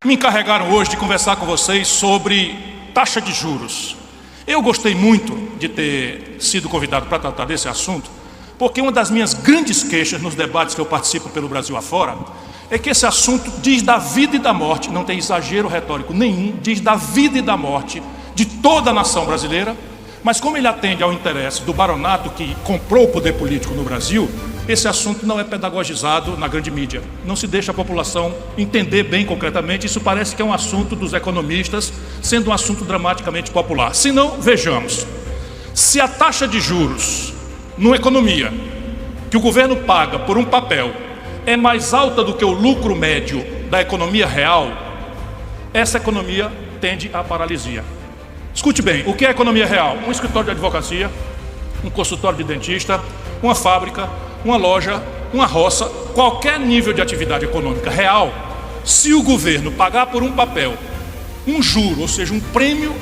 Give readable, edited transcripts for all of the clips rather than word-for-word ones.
Me encarregaram hoje de conversar com vocês sobre taxa de juros. Eu gostei muito de ter sido convidado para tratar desse assunto, porque uma das minhas grandes queixas nos debates que eu participo pelo Brasil afora é que esse assunto diz da vida e da morte, não tem exagero retórico nenhum, diz da vida e da morte de toda a nação brasileira, mas como ele atende ao interesse do baronato que comprou o poder político no Brasil, esse assunto não é pedagogizado na grande mídia. Não se deixa a população entender bem concretamente. Isso parece que é um assunto dos economistas, sendo um assunto dramaticamente popular. Se não, vejamos. Se a taxa de juros numa economia que o governo paga por um papel é mais alta do que o lucro médio da economia real, essa economia tende à paralisia. Escute bem, o que é economia real? Um escritório de advocacia, um consultório de dentista, uma fábrica, uma loja, uma roça, qualquer nível de atividade econômica real, se o governo pagar por um papel um juro, ou seja, um prêmio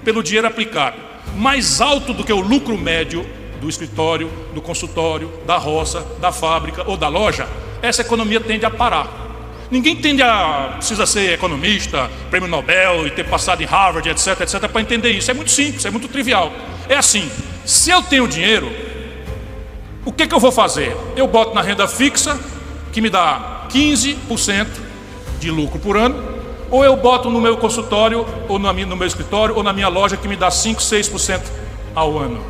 pelo dinheiro aplicado, mais alto do que o lucro médio do escritório, do consultório, da roça, da fábrica ou da loja, essa economia tende a parar. Ninguém precisa ser economista, prêmio Nobel e ter passado em Harvard, etc, etc, para entender isso. É muito simples, é muito trivial. É assim, se eu tenho dinheiro, o que eu vou fazer? Eu boto na renda fixa, que me dá 15% de lucro por ano, ou eu boto no meu consultório, ou no meu escritório, ou na minha loja, que me dá 5, 6% ao ano.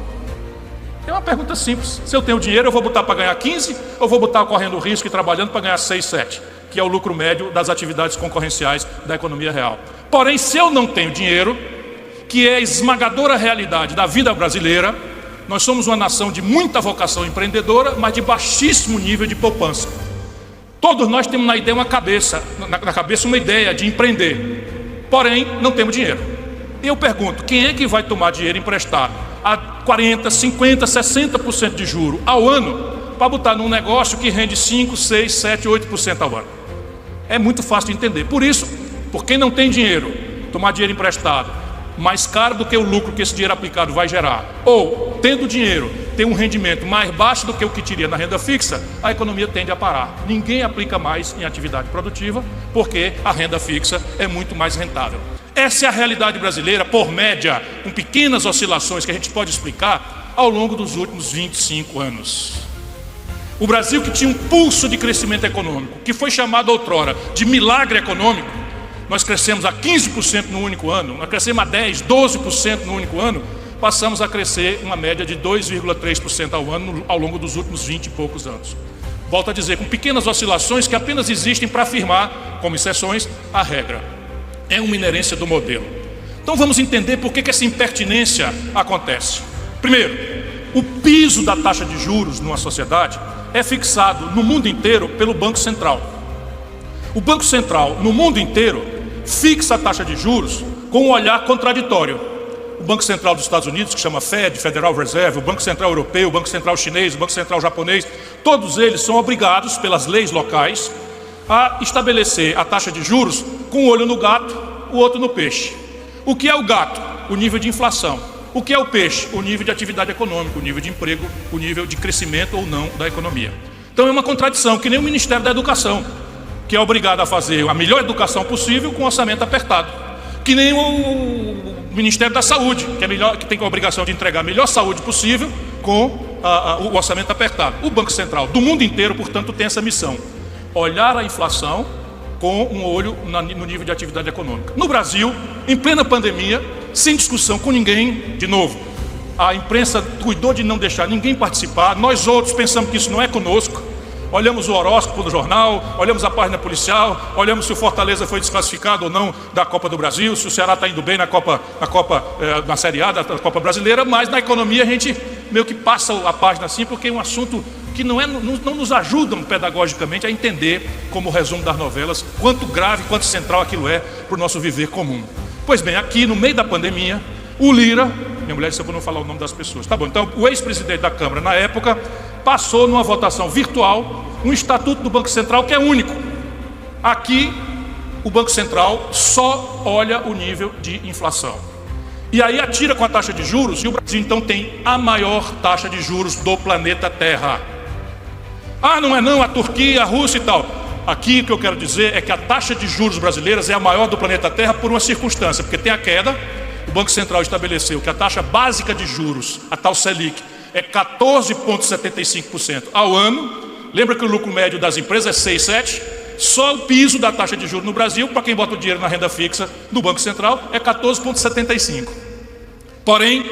É uma pergunta simples. Se eu tenho dinheiro, eu vou botar para ganhar 15, ou vou botar correndo risco e trabalhando para ganhar 6, 7, que é o lucro médio das atividades concorrenciais da economia real. Porém, se eu não tenho dinheiro, que é a esmagadora realidade da vida brasileira, nós somos uma nação de muita vocação empreendedora, mas de baixíssimo nível de poupança. Todos nós temos na cabeça uma ideia de empreender, porém não temos dinheiro. Eu pergunto, quem é que vai tomar dinheiro emprestado a 40, 50, 60% de juro ao ano para botar num negócio que rende 5, 6, 7, 8% ao ano? É muito fácil de entender. Por isso, por quem não tem dinheiro, tomar dinheiro emprestado mais caro do que o lucro que esse dinheiro aplicado vai gerar, ou tendo dinheiro, ter um rendimento mais baixo do que o que teria na renda fixa, a economia tende a parar. Ninguém aplica mais em atividade produtiva, porque a renda fixa é muito mais rentável. Essa é a realidade brasileira, por média, com pequenas oscilações que a gente pode explicar ao longo dos últimos 25 anos. O Brasil, que tinha um pulso de crescimento econômico, que foi chamado outrora de milagre econômico, nós crescemos a 15% no único ano, nós crescemos a 10%, 12% no único ano, passamos a crescer uma média de 2,3% ao ano ao longo dos últimos 20 e poucos anos. Volto a dizer, com pequenas oscilações que apenas existem para afirmar, como exceções, a regra. É uma inerência do modelo. Então vamos entender por que essa impertinência acontece. Primeiro, o piso da taxa de juros numa sociedade é fixado no mundo inteiro pelo Banco Central. O Banco Central, no mundo inteiro, fixa a taxa de juros com um olhar contraditório. O Banco Central dos Estados Unidos, que chama Fed, Federal Reserve, o Banco Central Europeu, o Banco Central Chinês, o Banco Central Japonês, todos eles são obrigados pelas leis locais a estabelecer a taxa de juros com um olho no gato, o outro no peixe. O que é o gato? O nível de inflação. O que é o peixe? O nível de atividade econômica, o nível de emprego, o nível de crescimento ou não da economia. Então é uma contradição, que nem o Ministério da Educação, que é obrigado a fazer a melhor educação possível com orçamento apertado. Que nem o Ministério da Saúde, que tem a obrigação de entregar a melhor saúde possível com o orçamento apertado. O Banco Central do mundo inteiro, portanto, tem essa missão: olhar a inflação com um olho no nível de atividade econômica. No Brasil, em plena pandemia, sem discussão com ninguém, de novo, a imprensa cuidou de não deixar ninguém participar, nós outros pensamos que isso não é conosco. Olhamos o horóscopo do jornal, olhamos a página policial, olhamos se o Fortaleza foi desclassificado ou não da Copa do Brasil, se o Ceará está indo bem na Série A da Copa Brasileira, mas na economia a gente meio que passa a página assim, porque é um assunto que não nos ajudam pedagogicamente a entender, como o resumo das novelas, quanto grave, quanto central aquilo é para o nosso viver comum. Pois bem, aqui no meio da pandemia, o Lira, minha mulher disse que eu não falar o nome das pessoas, tá bom, então o ex-presidente da Câmara na época passou numa votação virtual um estatuto do Banco Central que é único. Aqui o Banco Central só olha o nível de inflação e aí atira com a taxa de juros, e o Brasil então tem a maior taxa de juros do planeta Terra. Ah, não é não, a Turquia, a Rússia e tal. aqui o que eu quero dizer é que a taxa de juros brasileiras é a maior do planeta Terra por uma circunstância, porque tem a queda. O Banco Central estabeleceu que a taxa básica de juros, a tal Selic, é 14,75% ao ano. Lembra que o lucro médio das empresas é 6, 7? Só o piso da taxa de juros no Brasil, para quem bota o dinheiro na renda fixa no Banco Central, é 14,75%. Porém,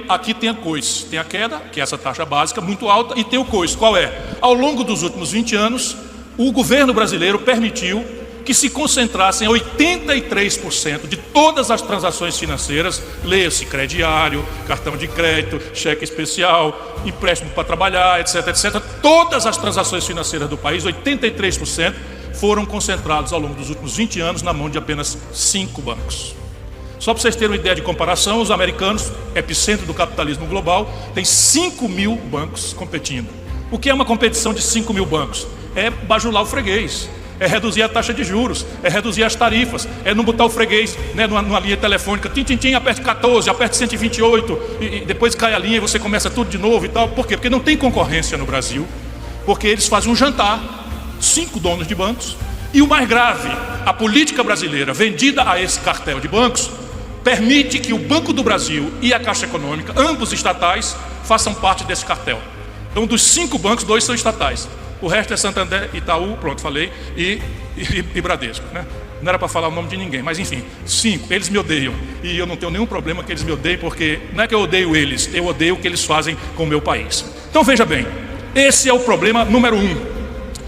aqui tem a coisa, tem a queda, que é essa taxa básica muito alta, e tem o coisa, qual é? Ao longo dos últimos 20 anos, o governo brasileiro permitiu que se concentrassem 83% de todas as transações financeiras, leia-se crediário, cartão de crédito, cheque especial, empréstimo para trabalhar, etc, etc. Todas as transações financeiras do país, 83%, foram concentrados ao longo dos últimos 20 anos na mão de apenas 5 bancos. Só para vocês terem uma ideia de comparação, os americanos, epicentro do capitalismo global, tem 5 mil bancos competindo. O que é uma competição de 5 mil bancos? É bajular o freguês, é reduzir a taxa de juros, é reduzir as tarifas, é não botar o freguês, né, numa linha telefônica, tim, aperte 14, aperte 128, e depois cai a linha e você começa tudo de novo e tal. Por quê? Porque não tem concorrência no Brasil, porque eles fazem um jantar, 5 donos de bancos, e o mais grave, a política brasileira vendida a esse cartel de bancos, permite que o Banco do Brasil e a Caixa Econômica, ambos estatais, façam parte desse cartel. Então, dos 5 bancos, 2 são estatais. O resto é Santander, Itaú, pronto, falei, e Bradesco, né? Não era para falar o nome de ninguém, mas enfim, 5, eles me odeiam. E eu não tenho nenhum problema que eles me odeiem, porque não é que eu odeio eles, eu odeio o que eles fazem com o meu país. Então veja bem, esse é o problema número 1.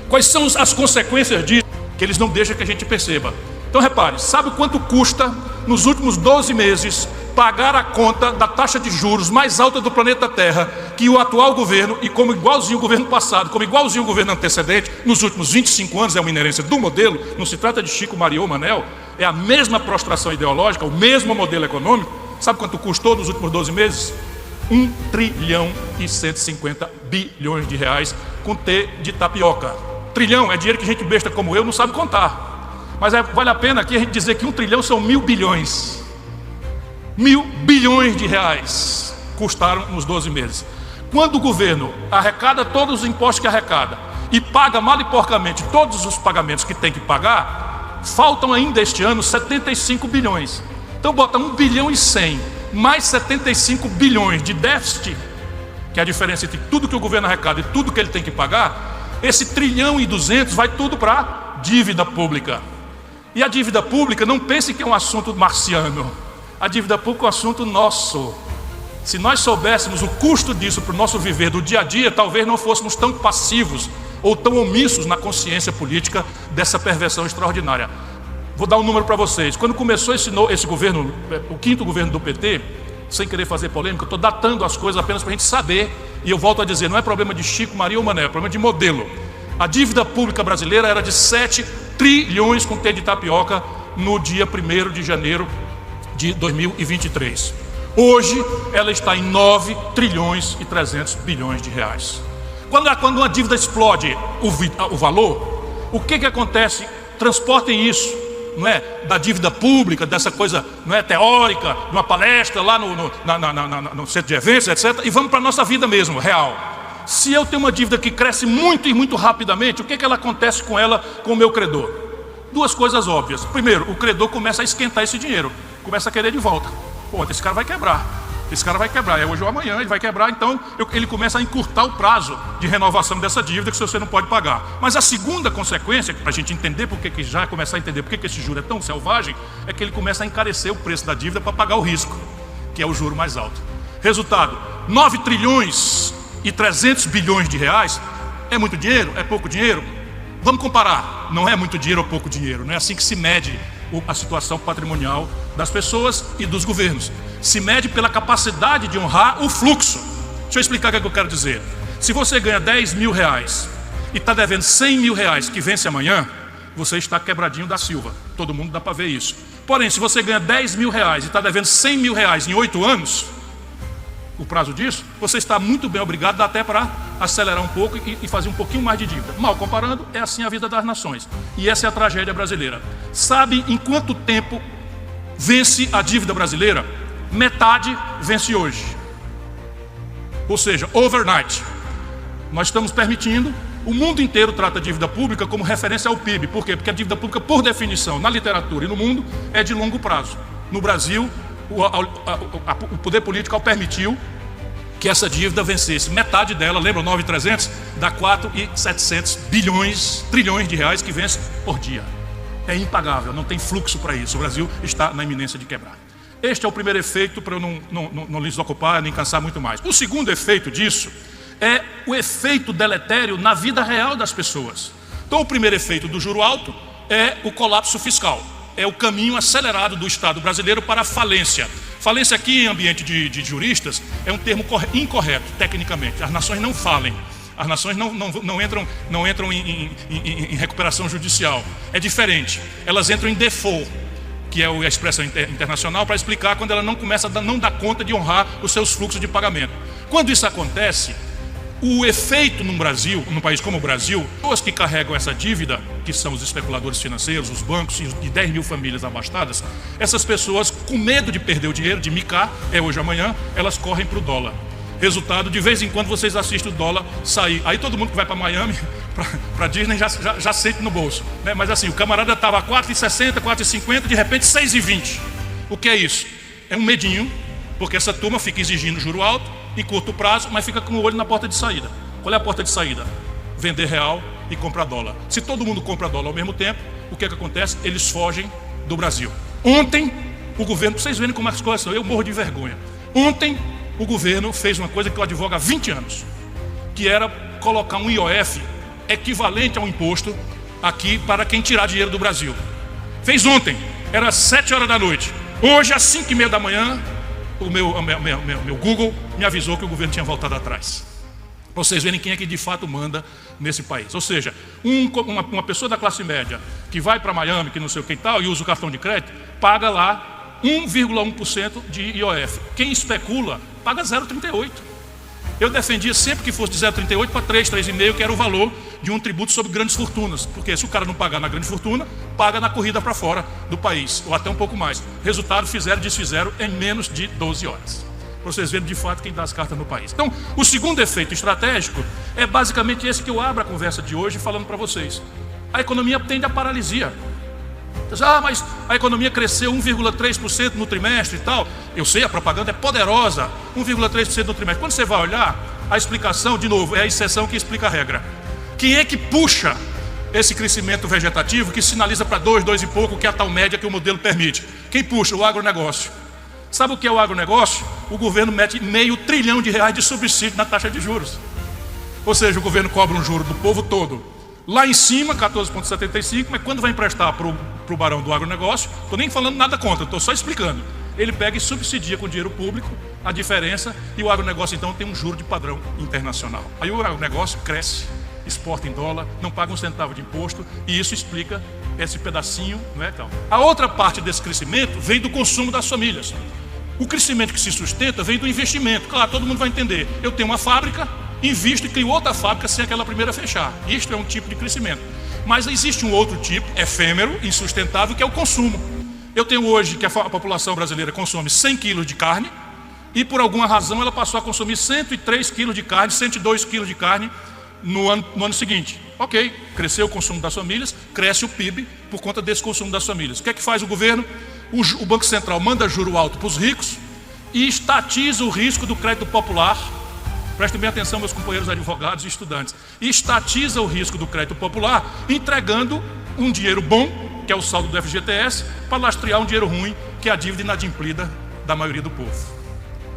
Quais são as consequências disso que eles não deixam que a gente perceba? Então repare, sabe quanto custa nos últimos 12 meses pagar a conta da taxa de juros mais alta do planeta Terra, que o atual governo, e como igualzinho o governo passado, como igualzinho o governo antecedente, nos últimos 25 anos, é uma inerência do modelo, não se trata de Chico, Maria ou Manel, é a mesma prostração ideológica, o mesmo modelo econômico. Sabe quanto custou nos últimos 12 meses? 1 trilhão e 150 bilhões de reais, com T de tapioca. Trilhão é dinheiro que gente besta como eu não sabe contar. Mas vale a pena aqui a gente dizer que 1 trilhão são 1.000 bilhões. 1.000 bilhões de reais custaram nos 12 meses. Quando o governo arrecada todos os impostos que arrecada e paga mal e porcamente todos os pagamentos que tem que pagar, faltam ainda este ano 75 bilhões. Então bota 1 bilhão e 100 mais 75 bilhões de déficit, que é a diferença entre tudo que o governo arrecada e tudo que ele tem que pagar. Esse 1 trilhão e 200 vai tudo para dívida pública. E a dívida pública, não pense que é um assunto marciano. A dívida pública é um assunto nosso. Se nós soubéssemos o custo disso para o nosso viver do dia a dia, talvez não fôssemos tão passivos ou tão omissos na consciência política dessa perversão extraordinária. Vou dar um número para vocês. Quando começou esse governo, o 5º governo do PT, sem querer fazer polêmica, eu estou datando as coisas apenas para a gente saber. E eu volto a dizer, não é problema de Chico, Maria ou Mané, é problema de modelo. A dívida pública brasileira era de 7 trilhões com T de tapioca no dia 1º de janeiro de 2023. Hoje ela está em 9 trilhões e 300 bilhões de reais. Quando uma dívida explode o valor, o que acontece? Transportem isso, não é, da dívida pública, dessa coisa, não é, teórica, de uma palestra lá no centro de eventos, etc., e vamos para a nossa vida mesmo, real. Se eu tenho uma dívida que cresce muito e muito rapidamente, o que ela acontece com ela, com o meu credor? 2 coisas óbvias. Primeiro, o credor começa a esquentar esse dinheiro, começa a querer de volta. Pô, esse cara vai quebrar, é hoje ou amanhã, ele vai quebrar, então ele começa a encurtar o prazo de renovação dessa dívida que você não pode pagar. Mas a segunda consequência, para a gente entender já começar a entender por que esse juro é tão selvagem, é que ele começa a encarecer o preço da dívida para pagar o risco, que é o juro mais alto. Resultado, 9 trilhões e 300 bilhões de reais, é muito dinheiro? É pouco dinheiro? Vamos comparar, não é muito dinheiro ou pouco dinheiro, não é assim que se mede a situação patrimonial das pessoas e dos governos. Se mede pela capacidade de honrar o fluxo. Deixa eu explicar o que eu quero dizer. Se você ganha 10 mil reais e está devendo 100 mil reais que vence amanhã, você está quebradinho da Silva, todo mundo dá para ver isso. Porém, se você ganha 10 mil reais e está devendo 100 mil reais em 8 anos, o prazo disso, você está muito bem obrigado, dá até para acelerar um pouco e fazer um pouquinho mais de dívida. Mal comparando, é assim a vida das nações. E essa é a tragédia brasileira. Sabe em quanto tempo vence a dívida brasileira? Metade vence hoje. Ou seja, overnight. Nós estamos permitindo O mundo inteiro trata a dívida pública como referência ao PIB. Por quê? Porque a dívida pública, por definição, na literatura e no mundo, é de longo prazo. No Brasil, o poder político permitiu que essa dívida vencesse metade dela, lembra, 9.300, dá 4.700 trilhões de reais que vence por dia. É impagável, não tem fluxo para isso. O Brasil está na iminência de quebrar. Este é o primeiro efeito, para eu não lhes ocupar nem cansar muito mais. O segundo efeito disso é o efeito deletério na vida real das pessoas. Então, o primeiro efeito do juro alto é o colapso fiscal. É o caminho acelerado do Estado brasileiro para a falência. Falência aqui, em ambiente de juristas, é um termo incorreto, tecnicamente. As nações não falem. As nações não entram em recuperação judicial. É diferente. Elas entram em default, que é a expressão internacional, para explicar quando ela não começa a não dar conta de honrar os seus fluxos de pagamento. Quando isso acontece, o efeito num país como o Brasil, pessoas que carregam essa dívida, que são os especuladores financeiros, os bancos e 10 mil famílias abastadas, essas pessoas, com medo de perder o dinheiro, de micar, hoje amanhã, elas correm para o dólar. Resultado, de vez em quando vocês assistem o dólar sair. Aí todo mundo que vai para Miami, para Disney, já sente no bolso, né? Mas assim, o camarada estava a 4,60, 4,50, de repente 6,20. O que é isso? É um medinho, porque essa turma fica exigindo juro alto, em curto prazo, mas fica com o olho na porta de saída. Qual é a porta de saída? Vender real e comprar dólar. Se todo mundo compra dólar ao mesmo tempo, o que é que acontece? Eles fogem do Brasil. Ontem, o governo, para vocês verem como as coisas são, eu morro de vergonha. Ontem, o governo fez uma coisa que eu advogo há 20 anos, que era colocar um IOF equivalente a um imposto aqui para quem tirar dinheiro do Brasil. Fez ontem, era 7 horas da noite. Hoje, às 5h30 da manhã, o meu Google me avisou que o governo tinha voltado atrás. Para vocês verem quem é que de fato manda nesse país. Ou seja, uma pessoa da classe média que vai para Miami, que não sei o que e tal, e usa o cartão de crédito, paga lá 1,1% de IOF. Quem especula, paga 0,38%. Eu defendia sempre que fosse de 0,38 para 3,5%, que era o valor de um tributo sobre grandes fortunas. Porque se o cara não pagar na grande fortuna, paga na corrida para fora do país, ou até um pouco mais. Resultado, fizeram e desfizeram em menos de 12 horas. Para vocês verem de fato quem dá as cartas no país. Então, o segundo efeito estratégico é basicamente esse que eu abro a conversa de hoje falando para vocês. A economia tende à paralisia. Mas a economia cresceu 1,3% no trimestre e tal. Eu sei, a propaganda é poderosa, 1,3% no trimestre. Quando você vai olhar, a explicação, de novo, é a exceção que explica a regra. Quem é que puxa esse crescimento vegetativo que sinaliza para 2 e pouco, que é a tal média que o modelo permite? Quem puxa? O agronegócio. Sabe o que é o agronegócio? O governo mete R$500 trilhão de subsídio na taxa de juros. Ou seja, o governo cobra um juro do povo todo. Lá em cima, 14,75, mas quando vai emprestar para o barão do agronegócio, estou nem falando nada contra, estou só explicando. Ele pega e subsidia com dinheiro público a diferença, e o agronegócio então tem um juro de padrão internacional. Aí o agronegócio cresce, exporta em dólar, não paga um centavo de imposto, e isso explica esse pedacinho, não é, então? A outra parte desse crescimento vem do consumo das famílias. O crescimento que se sustenta vem do investimento. Claro, todo mundo vai entender. Eu tenho uma fábrica, invisto e crio outra fábrica sem aquela primeira fechar. Isto é um tipo de crescimento. Mas existe um outro tipo, efêmero, insustentável, que é o consumo. Eu tenho hoje que a população brasileira consome 100 quilos de carne, e por alguma razão ela passou a consumir 103 quilos de carne, 102 quilos de carne no ano seguinte. Ok, cresceu o consumo das famílias, cresce o PIB por conta desse consumo das famílias. O que é que faz o governo? O Banco Central manda juro alto para os ricos e estatiza o risco do crédito popular. Prestem bem atenção, meus companheiros advogados e estudantes. E estatiza o risco do crédito popular, entregando um dinheiro bom, que é o saldo do FGTS, para lastrear um dinheiro ruim, que é a dívida inadimplida da maioria do povo.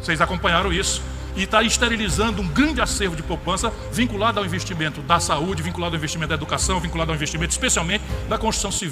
Vocês acompanharam isso? E está esterilizando um grande acervo de poupança vinculado ao investimento da saúde, vinculado ao investimento da educação, vinculado ao investimento especialmente da construção civil.